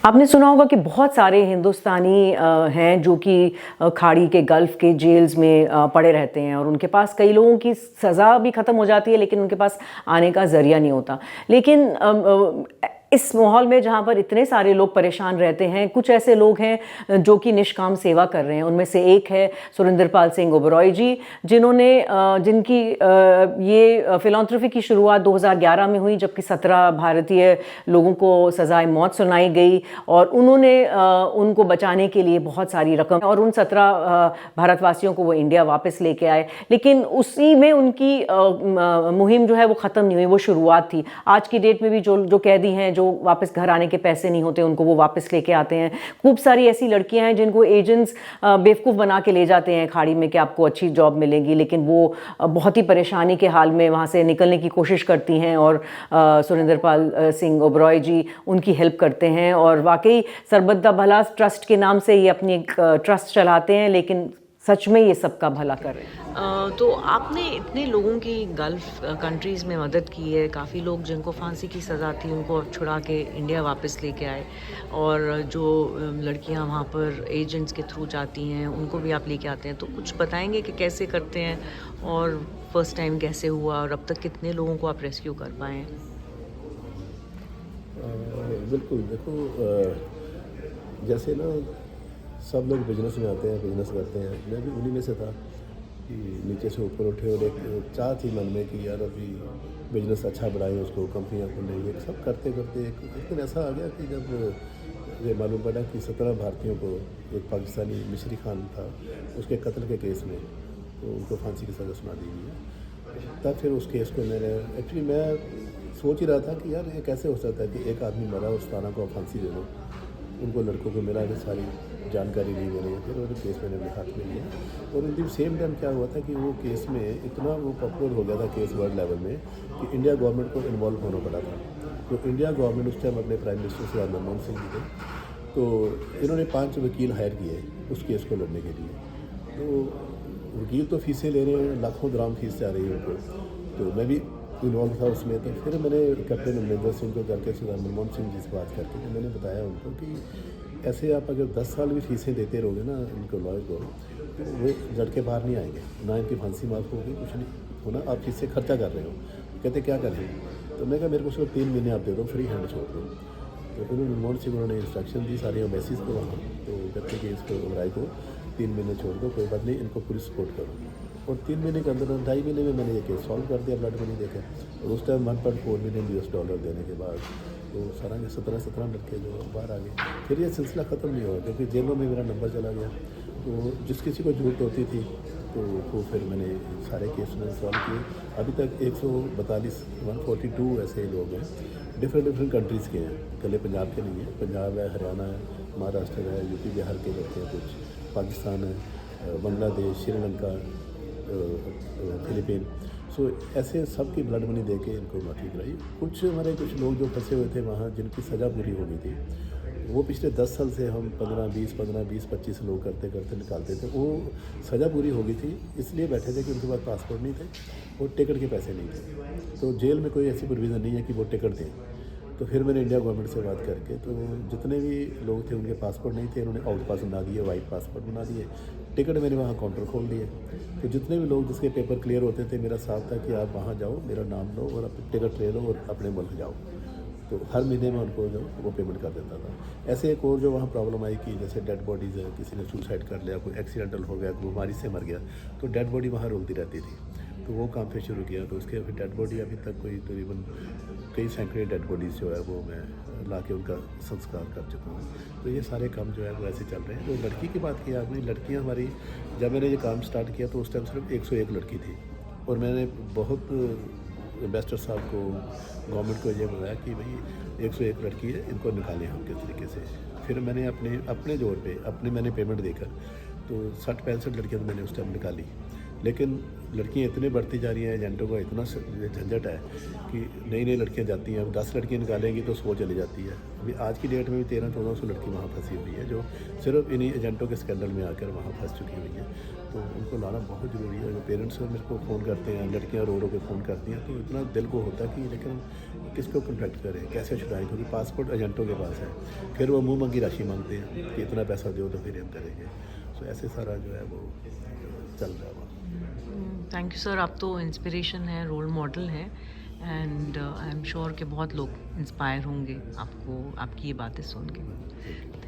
आपने सुना होगा कि बहुत सारे हिंदुस्तानी हैं जो कि खाड़ी के गल्फ़ के जेल्स में पड़े रहते हैं और उनके पास कई लोगों की सज़ा भी ख़त्म हो जाती है लेकिन उनके पास आने का ज़रिया नहीं होता। लेकिन इस माहौल में जहाँ पर इतने सारे लोग परेशान रहते हैं, कुछ ऐसे लोग हैं जो कि निष्काम सेवा कर रहे हैं। उनमें से एक है सुरिंदरपाल सिंह ओबरॉय जी, जिनकी ये फिलॉन्थ्रॉपी की शुरुआत 2011 में हुई, जबकि 17 भारतीय लोगों को सज़ाए मौत सुनाई गई और उन्होंने उनको बचाने के लिए बहुत सारी रकम और उन 17 भारतवासियों को वो इंडिया वापस लेके आए। लेकिन उसी में उनकी मुहिम जो है वो ख़त्म नहीं हुई, वो शुरुआत थी। आज की डेट में भी जो कैदी हैं, जो वापस घर आने के पैसे नहीं होते, उनको वो वापस लेके आते हैं। खूब सारी ऐसी लड़कियां हैं जिनको एजेंट्स बेवकूफ़ बना के ले जाते हैं खाड़ी में कि आपको अच्छी जॉब मिलेगी, लेकिन वो बहुत ही परेशानी के हाल में वहाँ से निकलने की कोशिश करती हैं और सुरिंदरपाल सिंह ओबरॉय जी उनकी हेल्प करते हैं। और वाकई सरबत दा भला ट्रस्ट के नाम से ये अपनी एक ट्रस्ट चलाते हैं, लेकिन सच में ये सबका भला कर रहे हैं। तो आपने इतने लोगों की गल्फ़ कंट्रीज़ में मदद की है। काफ़ी लोग जिनको फांसी की सज़ा थी उनको छुड़ा के इंडिया वापस लेके आए और जो लड़कियां वहाँ पर एजेंट्स के थ्रू जाती हैं उनको भी आप लेके आते हैं। तो कुछ बताएंगे कि कैसे करते हैं और फर्स्ट टाइम कैसे हुआ और अब तक कितने लोगों को आप रेस्क्यू कर पाए हैं? बिल्कुल, देखो जैसे ना सब लोग बिजनेस में आते हैं, बिजनेस करते हैं। मैं भी उन्हीं में से था कि नीचे से ऊपर उठे और एक चाह थी मन में कि यार अभी बिजनेस अच्छा बढ़ाएं, उसको कंपनियां खोलेंगे। सब करते करते एक दिन ऐसा आ गया कि जब ये मालूम पड़ा कि 17 भारतीयों को एक पाकिस्तानी मिशरी खान था, उसके कत्ल के केस में तो उनको फांसी की सज़ा सुना दी गई है। तब फिर उस केस को मैं सोच ही रहा था कि यार ये कैसे हो सकता है कि एक आदमी मरा उस थाना को फांसी दे दो। उनको लड़कों को मिला कि सारी जानकारी ली मैंने, फिर वो केस मैंने अपने हाथ में लिया। और इन द सेम टाइम क्या हुआ था कि वो केस में इतना वो पॉपुलर हो गया था केस वर्ल्ड लेवल में कि इंडिया गवर्नमेंट को इन्वॉल्व होना पड़ा था। तो इंडिया गवर्नमेंट उस टाइम अपने प्राइम मिनिस्टर से मनमोहन सिंह जी थे, तो इन्होंने 5 वकील हायर किए उस केस को लड़ने के लिए। तो वकील तो फीसें ले रहे हैं, लाखों ग्राम फीस जा रही है उनको। तो मैं भी इन्वॉल्व था उसमें। तो फिर मैंने कैप्टन अमरिंदर सिंह को करके सरदार मनमोहन सिंह जी से बात करके तो मैंने बताया उनको कि ऐसे आप अगर 10 साल भी फीसें देते रहोगे ना इनको लॉयर को, तो वो लड़के बाहर नहीं आएंगे, ना इनकी फांसी माफ होगी, कुछ नहीं होना। आप फीसें खर्चा कर रहे हो। कहते क्या करें? तो मैं कहा मेरे को सिर्फ 3 महीने आप दे दो, फ्री हैंड छोड़ दो। तो फिर मनमोहन सिंह उन्होंने इंस्ट्रक्शन दी सारी एम्बेसीज को वहाँ। तो कहते कि इसको राय को 3 महीने छोड़ दो, कोई बात नहीं, इनको पूरी सपोर्ट करो। और 3 महीने के अंदर 2.5 महीने में मैंने ये केस सॉल्व कर दिया, ब्लड मनी देकर। और उस टाइम $1.4 मिलियन देने के बाद तो सारा के 17 लड़के जो बाहर आ गए। फिर ये सिलसिला ख़त्म नहीं हुआ क्योंकि जेलों में मेरा नंबर चला गया। तो जिस किसी को ज़रूरत होती थी तो वो फिर मैंने सारे केस में सॉल्व किए। अभी तक 142 ऐसे लोग हैं, डिफरेंट कंट्रीज़ के हैं, कले पंजाब के नहीं है। पंजाब है, हरियाणा है, महाराष्ट्र है, यूपी बिहार के लड़के हैं, कुछ पाकिस्तान है, बांग्लादेश, श्रीलंका, फिलीपीन। सो ऐसे सब की ब्लड मनी दे के इनको माफ़ी कराई। कुछ लोग जो फंसे हुए थे वहाँ जिनकी सज़ा पूरी हो गई थी, वो पिछले 10 साल से हम 15-20-25 लोग करते करते निकालते थे। वो सज़ा पूरी हो गई थी इसलिए बैठे थे कि उनके पास पासपोर्ट नहीं थे और टिकट के पैसे नहीं थे। तो जेल में कोई ऐसी प्रोविज़न नहीं है कि वो टिकट दें। तो फिर मैंने इंडिया गवर्नमेंट से बात करके तो जितने भी लोग थे उनके पासपोर्ट नहीं थे, उन्होंने आउट पास बना दिए, वाइट पासपोर्ट बना दिए, टिकट मैंने वहाँ काउंटर खोल दिए। तो जितने भी लोग जिसके पेपर क्लियर होते थे, मेरा साथ था कि आप वहाँ जाओ, मेरा नाम लो और अपनी टिकट ले लो और अपने मुल्क जाओ। तो हर महीने में उनको जो वो पेमेंट कर देता था। ऐसे एक और जो वहाँ प्रॉब्लम आई कि जैसे डेड बॉडीज़ है, किसी ने सुसाइड कर लिया, कोई एक्सीडेंटल हो गया, कोई बीमारी से मर गया, तो डेड बॉडी वहाँ रुलती रहती थी। तो वो काम फिर शुरू किया। तो उसके फिर डेड बॉडी अभी तक कोई तकरीबन कई सैकड़े डेड बॉडीज़ जो है वो मैं ला के उनका संस्कार कर चुका हूँ। तो ये सारे काम जो है वो ऐसे चल रहे हैं। तो लड़की की बात की आपने, लड़कियाँ हमारी, जब मैंने ये काम स्टार्ट किया तो उस टाइम सिर्फ 101 लड़की थी और मैंने बहुत इन्वेस्टर साहब को, गवर्नमेंट को ये बताया कि भाई 101 लड़की है, इनको निकालें हम किस तरीके से। फिर मैंने अपने जोर पे मैंने पेमेंट देकर तो 60-65 लड़कियाँ तो मैंने उस टाइम निकाली। लेकिन लड़कियां इतने बढ़ती जा रही हैं, एजेंटों का इतना झंझट है कि नई नई लड़कियां जाती हैं। अब 10 लड़कियां निकालेंगी तो 100 चली जाती है। अभी आज की डेट में भी 1300-1400 लड़की वहाँ फंसी हुई है, जो सिर्फ इन्हीं एजेंटों के स्कैंडल में आकर वहाँ फंस चुकी हुई हैं। तो उनको लाना बहुत ज़रूरी है। जो पेरेंट्स मेरे को फ़ोन करते हैं, लड़कियाँ रो रो के फ़ोन करती हैं, तो इतना दिल को होता है कि लेकिन किसको कॉन्टैक्ट करें, कैसे छुड़ाएं, क्योंकि पासपोर्ट एजेंटों के पास है। फिर वो मुँह मंगी राशि मांगते हैं कि इतना पैसा दो तो फिर हम करेंगे। सो ऐसे सारा जो है वो चल रहा है वहाँ। थैंक यू सर, आप तो इंस्पिरेशन है, रोल मॉडल हैं, एंड आई एम श्योर कि बहुत लोग इंस्पायर होंगे आपको, आपकी ये बातें सुन के।